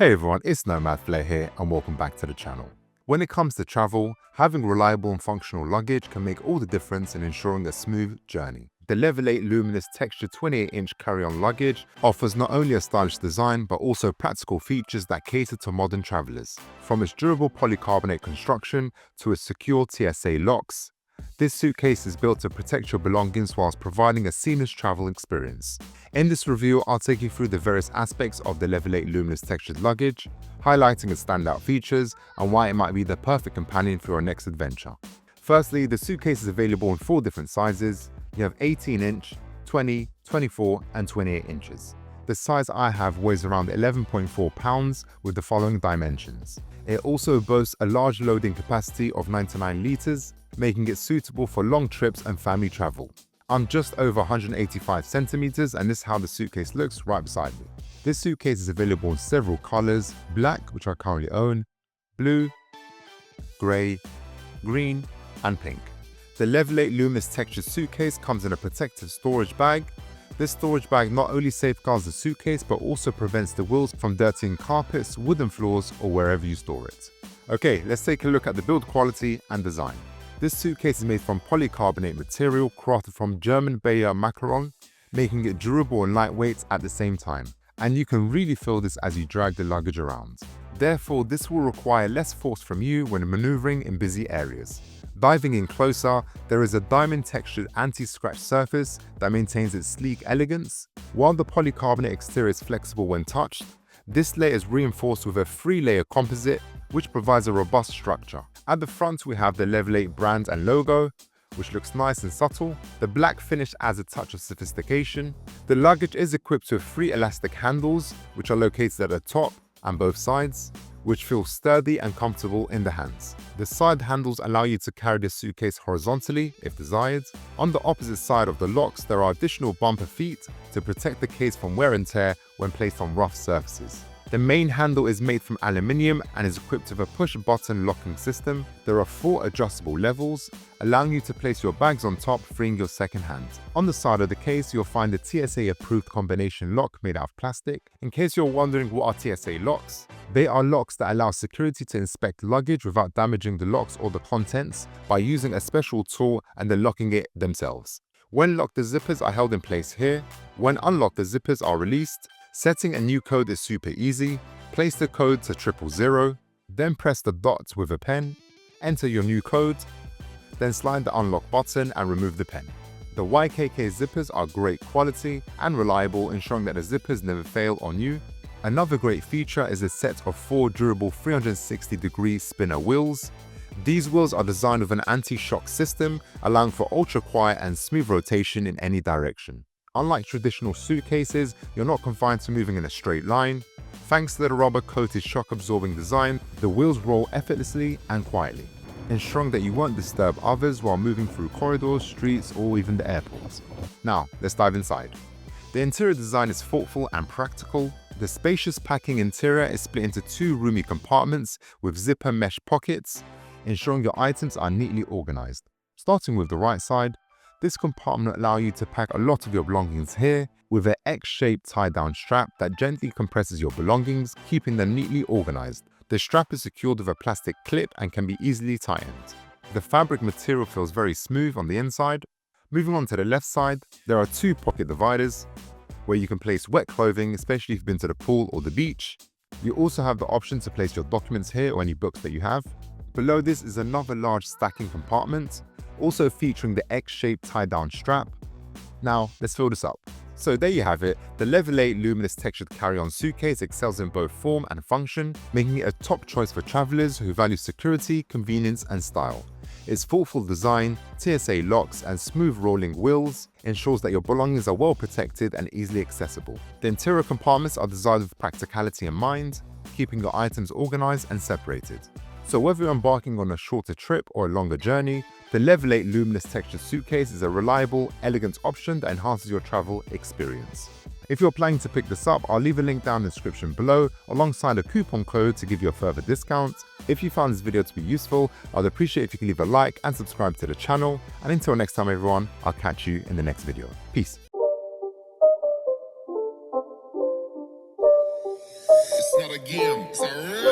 Hey everyone, it's Nomad Flair here and welcome back to the channel. When it comes to travel, having reliable and functional luggage can make all the difference in ensuring a smooth journey. The Level 8 Luminous textured 28-inch carry-on luggage offers not only a stylish design but also practical features that cater to modern travelers. From its durable polycarbonate construction to its secure TSA locks, this suitcase is built to protect your belongings whilst providing a seamless travel experience. In this review, I'll take you through the various aspects of the Level 8 Luminous textured luggage, highlighting its standout features and why it might be the perfect companion for your next adventure. Firstly, the suitcase is available in 4 different sizes. You have 18-inch, 20, 24 and 28 inches. The size I have weighs around 11.4 pounds with the following dimensions. It also boasts a large loading capacity of 99 litres, making it suitable for long trips and family travel. I'm just over 185 centimeters and this is how the suitcase looks right beside me. This suitcase is available in several colors: black, which I currently own, blue, grey, green and pink. The Level 8 Luminous textured suitcase comes in a protective storage bag. This storage bag not only safeguards the suitcase but also prevents the wheels from dirtying carpets, wooden floors or wherever you store it. Okay, let's take a look at the build quality and design. This suitcase is made from polycarbonate material crafted from German Bayer macaron, making it durable and lightweight at the same time. And you can really feel this as you drag the luggage around. Therefore, this will require less force from you when maneuvering in busy areas. Diving in closer, there is a diamond textured anti-scratch surface that maintains its sleek elegance. While the polycarbonate exterior is flexible when touched, this layer is reinforced with a 3-layer composite which provides a robust structure. At the front we have the Level 8 brand and logo, which looks nice and subtle. The black finish adds a touch of sophistication. The luggage is equipped with 3 elastic handles, which are located at the top and both sides, which feel sturdy and comfortable in the hands. The side handles allow you to carry the suitcase horizontally if desired. On the opposite side of the locks, there are additional bumper feet to protect the case from wear and tear when placed on rough surfaces. The main handle is made from aluminium and is equipped with a push-button locking system. There are 4 adjustable levels, allowing you to place your bags on top, freeing your second hand. On the side of the case, you'll find the TSA-approved combination lock made out of plastic. In case you're wondering what are TSA locks, they are locks that allow security to inspect luggage without damaging the locks or the contents by using a special tool and then locking it themselves. When locked, the zippers are held in place here. When unlocked, the zippers are released. Setting a new code is super easy. Place the code to 000, then press the dots with a pen, enter your new code, then slide the unlock button and remove the pen. The YKK zippers are great quality and reliable, ensuring that the zippers never fail on you. Another great feature is a set of 4 durable 360-degree spinner wheels. These wheels are designed with an anti-shock system, allowing for ultra-quiet and smooth rotation in any direction. Unlike traditional suitcases, you're not confined to moving in a straight line. Thanks to the rubber-coated shock-absorbing design, the wheels roll effortlessly and quietly, ensuring that you won't disturb others while moving through corridors, streets, or even the airport. Now, let's dive inside. The interior design is thoughtful and practical. The spacious packing interior is split into 2 roomy compartments with zipper mesh pockets, ensuring your items are neatly organized. Starting with the right side, this compartment allows you to pack a lot of your belongings here with an X-shaped tie-down strap that gently compresses your belongings, keeping them neatly organized. The strap is secured with a plastic clip and can be easily tightened. The fabric material feels very smooth on the inside. Moving on to the left side, there are 2 pocket dividers where you can place wet clothing, especially if you've been to the pool or the beach. You also have the option to place your documents here or any books that you have. Below this is another large stacking compartment, also featuring the X-shaped tie-down strap. Now, let's fill this up. So there you have it. The Level 8 Luminous textured carry-on suitcase excels in both form and function, making it a top choice for travelers who value security, convenience and style. Its thoughtful design, TSA locks and smooth rolling wheels ensures that your belongings are well protected and easily accessible. The interior compartments are designed with practicality in mind, keeping your items organized and separated. So whether you're embarking on a shorter trip or a longer journey, the Level 8 Luminous textured suitcase is a reliable, elegant option that enhances your travel experience. If you're planning to pick this up, I'll leave a link down in the description below alongside a coupon code to give you a further discount. If you found this video to be useful, I'd appreciate if you could leave a like and subscribe to the channel. And until next time everyone, I'll catch you in the next video. Peace. It's not a game. game.